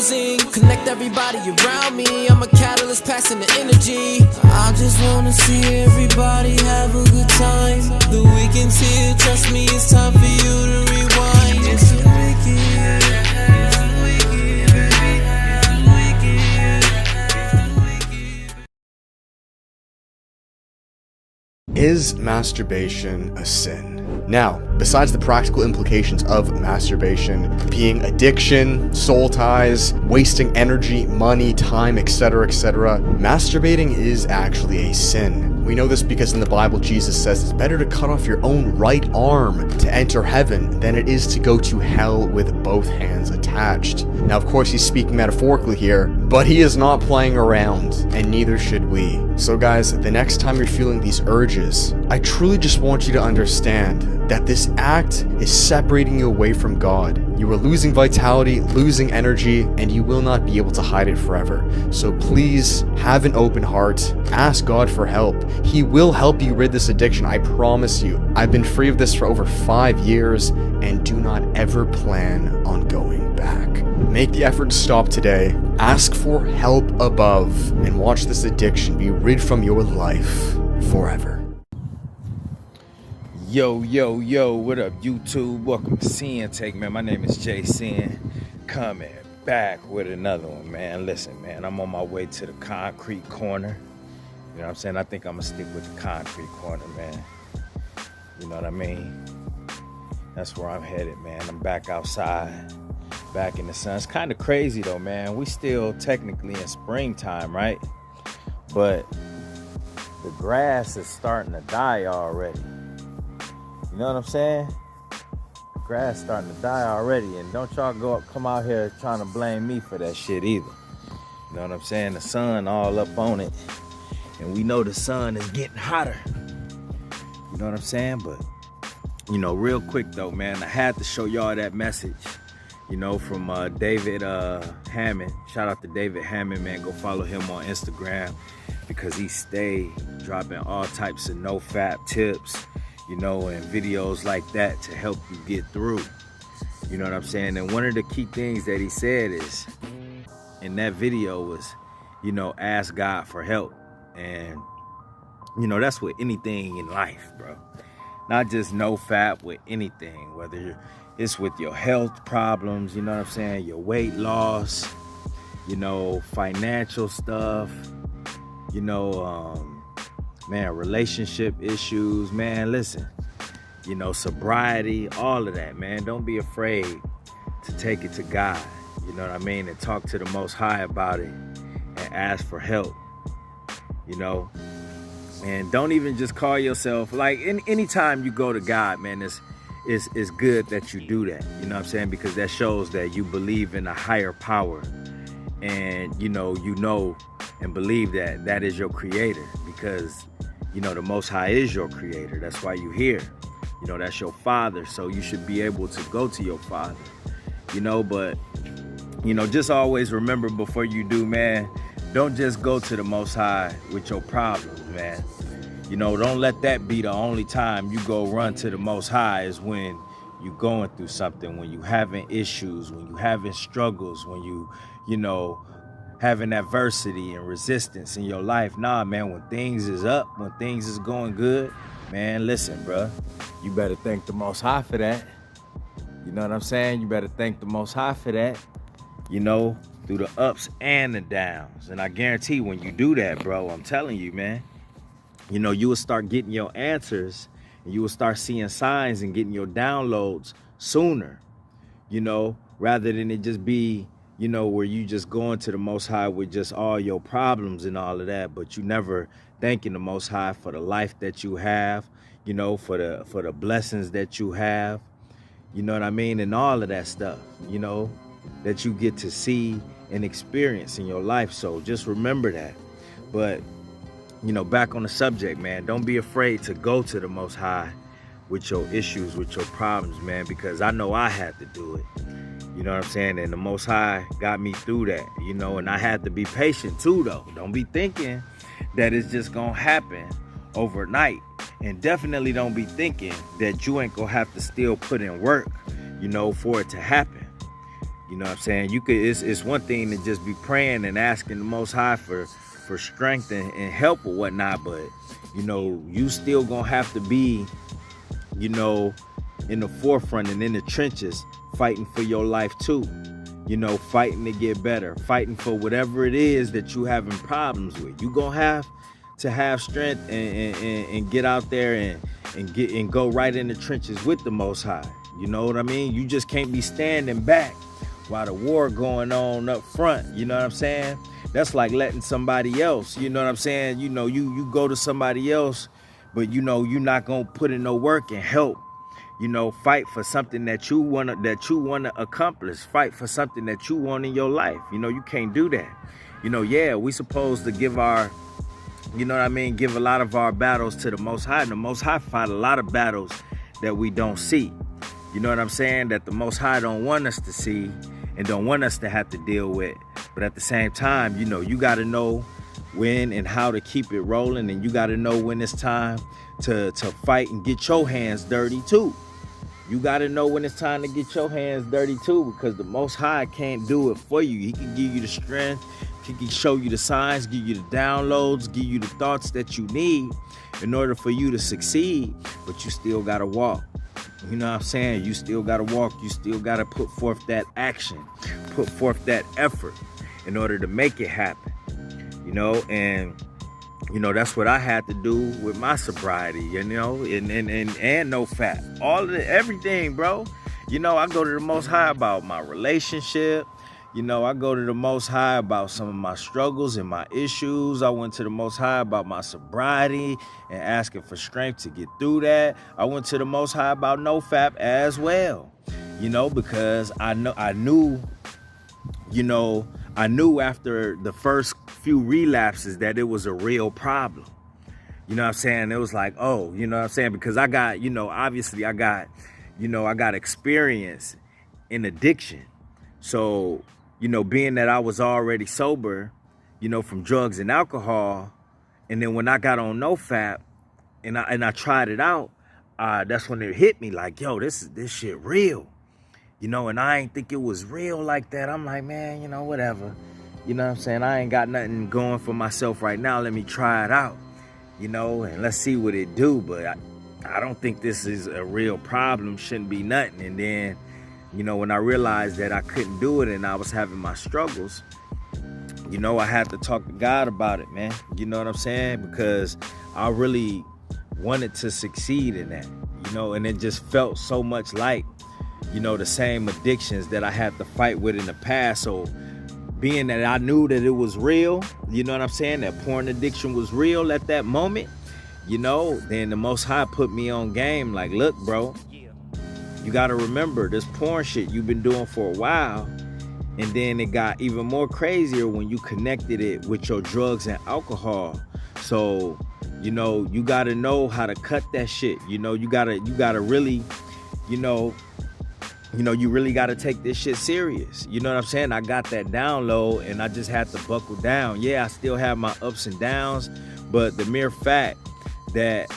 losing. Connect everybody around me, I'm a catalyst passing the energy. I just wanna see everybody have a good time. The weekend's here, trust me, it's time for you to rewind. It's the weekend, it's the weekend, baby, it's the weekend, it's the weekend. Is masturbation a sin? Now, besides the practical implications of masturbation being addiction, soul ties, wasting energy, money, time, etc., masturbating is actually a sin. We know this because in the Bible, Jesus says it's better to cut off your own right arm to enter heaven than it is to go to hell with both hands attached. Now, of course, he's speaking metaphorically here, but he is not playing around, and neither should we. So guys, the next time you're feeling these urges, I truly just want you to understand that this act is separating you away from God. You are losing vitality, losing energy, and you will not be able to hide it forever. So please have an open heart, ask God for help. He will help you rid this addiction, I promise you. I've been free of this for over 5 years and do not ever plan on going back. Make the effort to stop today, ask for help above, and watch this addiction be rid from your life forever. Yo, what up, YouTube? Welcome to Sinn-Take, man. My name is Sin, coming back with another one, man. Listen, man, I'm on my way to the concrete corner. You know what I'm saying? I think I'm going to stick with the concrete corner, man. You know what I mean? That's where I'm headed, man. I'm back outside, back in the sun. It's kind of crazy, though, man. We still technically in springtime, right? But the grass is starting to die already. You know what I'm saying? The grass starting to die already, and don't y'all come out here trying to blame me for that shit either. You know what I'm saying? The sun all up on it, and we know the sun is getting hotter. You know what I'm saying? But, you know, real quick though, man, I had to show y'all that message, you know, from David Hammond. Shout out to David Hammond, man. Go follow him on Instagram because he stay dropping all types of no-fap tips, you know, and videos like that to help you get through. You know what I'm saying? And one of the key things that he said is, in that video was, you know, ask God for help. And, you know, that's with anything in life, bro. Not just no fap, with anything, whether it's with your health problems, you know what I'm saying, your weight loss, you know, financial stuff, you know, man, relationship issues, man, listen, you know, sobriety, all of that, man. Don't be afraid to take it to God, you know what I mean, and talk to the Most High about it and ask for help, you know. And don't even just call yourself, like, anytime you go to God, man, it's good that you do that, you know what I'm saying, because that shows that you believe in a higher power, and you know and believe that that is your creator, because you know the Most High is your creator. That's why you're here. You know, that's your father, so you should be able to go to your father, you know. But you know, just always remember before you do, man, don't just go to the Most High with your problems, man. You know, don't let that be the only time you go run to the Most High, is when you're going through something, when you having issues, when you having struggles, when you know, having adversity and resistance in your life. Nah, man, when things is up, when things is going good, man, listen, bruh, you better thank the Most High for that. You know what I'm saying? You better thank the Most High for that, you know, through the ups and the downs. And I guarantee when you do that, bro, I'm telling you, man, you know, you will start getting your answers, and you will start seeing signs and getting your downloads sooner, you know, rather than it just be, you know, where you just going to the Most High with just all your problems and all of that, but you never thanking the Most High for the life that you have, you know, for the blessings that you have, you know what I mean, and all of that stuff, you know, that you get to see and experience in your life. So just remember that. But, you know, back on the subject, man, don't be afraid to go to the Most High with your issues, with your problems, man, because I know I had to do it. You know what I'm saying? And the Most High got me through that, you know, and I had to be patient too, though. Don't be thinking that it's just gonna happen overnight. And definitely don't be thinking that you ain't gonna have to still put in work, you know, for it to happen. You know what I'm saying? You could, it's one thing to just be praying and asking the Most High for strength and help or whatnot, but you know, you still gonna have to be, you know, in the forefront and in the trenches, fighting for your life too. You know, fighting to get better, fighting for whatever it is that you having problems with. You gonna have to have strength and get out there and go right in the trenches with the Most High. You know what I mean? You just can't be standing back while the war going on up front. You know what I'm saying? That's like letting somebody else, you know what I'm saying? You know, you go to somebody else, but you know, you're not gonna put in no work and help, you know, fight for something that you wanna accomplish, fight for something that you want in your life. You know, you can't do that. You know, yeah, we supposed to give our, you know what I mean, give a lot of our battles to the Most High. And the Most High fight a lot of battles that we don't see. You know what I'm saying? That the Most High don't want us to see and don't want us to have to deal with. But at the same time, you know, you got to know when and how to keep it rolling, and you got to know when it's time to fight and get your hands dirty too. You got to know when it's time to get your hands dirty too, because the Most High can't do it for you. He can give you the strength, he can show you the signs, give you the downloads, give you the thoughts that you need in order for you to succeed, but you still got to walk. You know what I'm saying? You still got to walk. You still got to put forth that action, put forth that effort in order to make it happen, you know? And, you know, that's what I had to do with my sobriety, you know, and no fat, all of it, everything, bro. You know, I go to the Most High about my relationship. You know, I go to the Most High about some of my struggles and my issues. I went to the Most High about my sobriety and asking for strength to get through that. I went to the Most High about NoFap as well, you know, because I knew after the first few relapses that it was a real problem. You know what I'm saying? It was like, oh, you know what I'm saying? Because I got, you know, obviously I got experience in addiction. So, you know, being that I was already sober, you know, from drugs and alcohol, and then when I got on NoFap and I tried it out, that's when it hit me like, yo, this shit real. You know, and I ain't think it was real like that. I'm like, man, you know, whatever. You know what I'm saying? I ain't got nothing going for myself right now. Let me try it out, you know, and let's see what it do. But I don't think this is a real problem. Shouldn't be nothing. And then, you know, when I realized that I couldn't do it and I was having my struggles, you know, I had to talk to God about it, man. You know what I'm saying? Because I really wanted to succeed in that, you know, and it just felt so much like, you know, the same addictions that I had to fight with in the past. So being that I knew that it was real, you know what I'm saying, that porn addiction was real at that moment, you know, then the Most High put me on game like, look, bro, you got to remember this porn shit you've been doing for a while. And then it got even more crazier when you connected it with your drugs and alcohol. So, you know, you got to know how to cut that shit. You know, you got to really, you really got to take this shit serious. You know what I'm saying? I got that download and I just had to buckle down. Yeah, I still have my ups and downs, but the mere fact that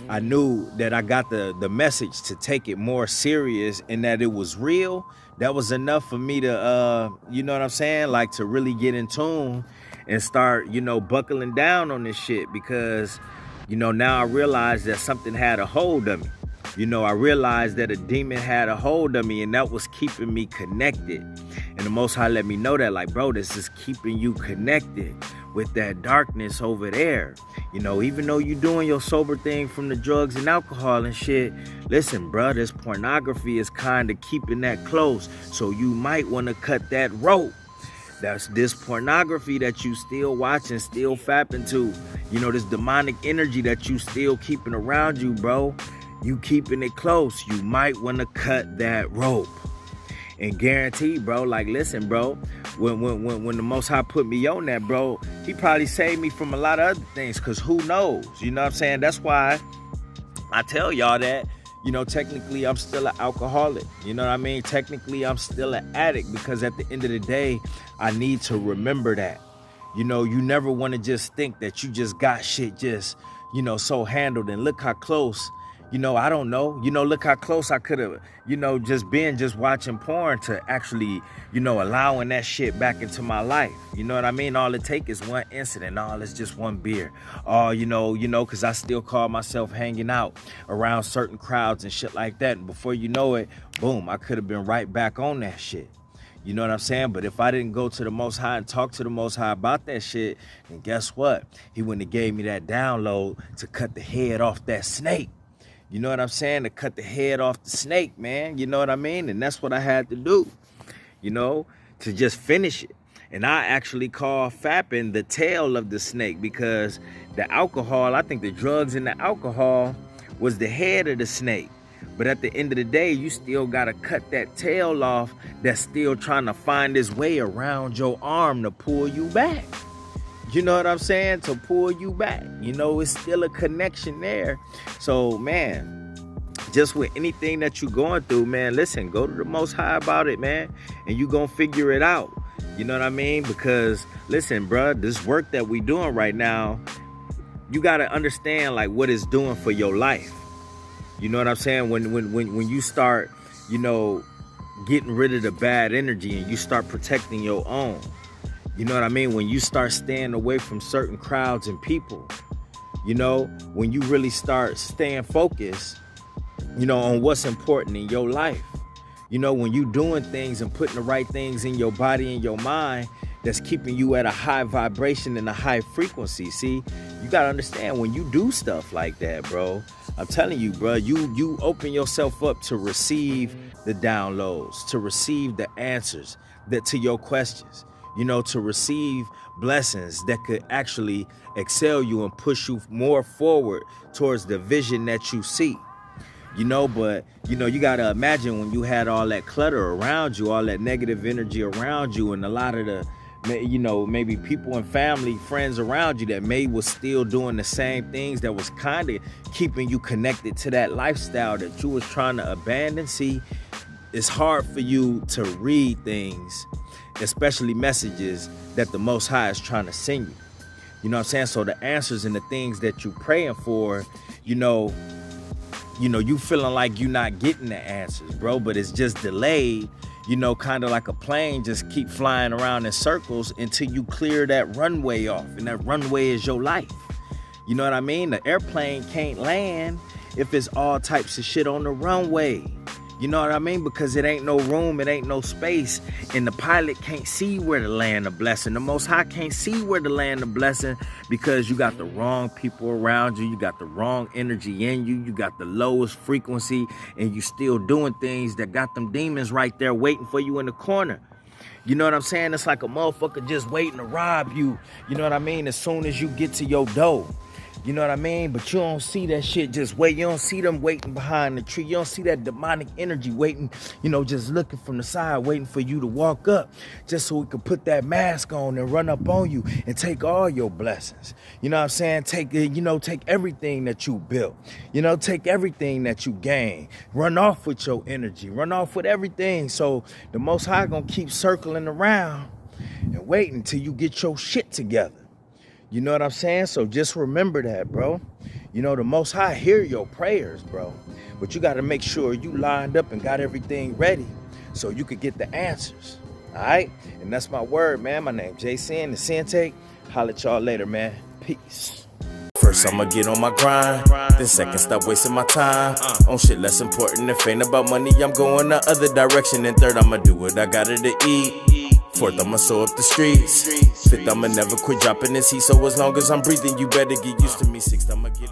I knew that I got the message to take it more serious and that it was real, that was enough for me to, you know what I'm saying? Like to really get in tune and start, you know, buckling down on this shit because, you know, now I realize that something had a hold of me. You know, I realized that a demon had a hold of me and that was keeping me connected. And the Most High let me know that, like, bro, this is keeping you connected with that darkness over there. You know, even though you doing your sober thing from the drugs and alcohol and shit, listen, bro, this pornography is kind of keeping that close. So you might want to cut that rope. That's this pornography that you still watching, still fapping to. You know, this demonic energy that you still keeping around you, bro. You keeping it close. You might want to cut that rope. And guarantee, bro, like, listen, bro, when the Most High put me on that, bro, he probably saved me from a lot of other things, because who knows? You know what I'm saying? That's why I tell y'all that, you know, technically I'm still an alcoholic. You know what I mean? Technically I'm still an addict, because at the end of the day, I need to remember that. You know, you never want to just think that you just got shit just, you know, so handled, and look how close, You know, I don't know. You know, look how close I could have, you know, just watching porn to actually, you know, allowing that shit back into my life. You know what I mean? All it take is one incident. All it's just one beer. You know, because I still call myself hanging out around certain crowds and shit like that. And before you know it, boom, I could have been right back on that shit. You know what I'm saying? But if I didn't go to the Most High and talk to the Most High about that shit, then guess what? He wouldn't have gave me that download to cut the head off that snake. You know what I'm saying? To cut the head off the snake, man. You know what I mean? And that's what I had to do, you know, to just finish it. And I actually call fapping the tail of the snake, because the alcohol, I think the drugs and the alcohol was the head of the snake. But at the end of the day, you still got to cut that tail off that's still trying to find its way around your arm to pull you back. You know what I'm saying? To pull you back. You know, it's still a connection there. So, man, just with anything that you're going through, man, listen, go to the Most High about it, man, and you going to figure it out. You know what I mean? Because, listen, bro, this work that we doing right now, you got to understand, like, what it's doing for your life. You know what I'm saying? When you start, you know, getting rid of the bad energy and you start protecting your own. You know what I mean? When you start staying away from certain crowds and people, you know, when you really start staying focused, you know, on what's important in your life. You know, when you doing things and putting the right things in your body and your mind that's keeping you at a high vibration and a high frequency. See, you got to understand, when you do stuff like that, bro, I'm telling you, bro, you open yourself up to receive the downloads, to receive the answers to your questions. You know, to receive blessings that could actually excel you and push you more forward towards the vision that you see. You know, but, you know, you got to imagine when you had all that clutter around you, all that negative energy around you, and a lot of the, you know, maybe people and family, friends around you that may was still doing the same things that was kind of keeping you connected to that lifestyle that you was trying to abandon. See, it's hard for you to read things, especially messages that the Most High is trying to send you. You know what I'm saying? So the answers and the things that you're praying for, you know, you feeling like you're not getting the answers, bro, but it's just delayed, you know, kind of like a plane just keep flying around in circles until you clear that runway off. And that runway is your life. You know what I mean? The airplane can't land if it's all types of shit on the runway. You know what I mean? Because it ain't no room, it ain't no space, and the pilot can't see where to land the blessing. The Most High can't see where to land the blessing because you got the wrong people around you, you got the wrong energy in you, you got the lowest frequency, and you still doing things that got them demons right there waiting for you in the corner. You know what I'm saying? It's like a motherfucker just waiting to rob you. You know what I mean? As soon as you get to your door. You know what I mean? But you don't see that shit just wait. You don't see them waiting behind the tree. You don't see that demonic energy waiting, you know, just looking from the side, waiting for you to walk up just so we could put that mask on and run up on you and take all your blessings. You know what I'm saying? Take everything that you built. You know, take everything that you gain. Run off with your energy. Run off with everything. So the Most High gonna keep circling around and waiting till you get your shit together. You know what I'm saying? So just remember that, bro. You know, the Most High hear your prayers, bro. But you got to make sure you lined up and got everything ready so you could get the answers. All right? And that's my word, man. My name Jay Sinn, the Sinn-Take. Holla at y'all later, man. Peace. First I'ma get on my grind, then second stop wasting my time on shit less important. If ain't about money, I'm going the other direction. And third, I'ma do what I gotta to eat. Fourth, I'ma sew up the streets. Fifth, I'ma never quit dropping this heat. So as long as I'm breathing, you better get used to me. Sixth, I'ma get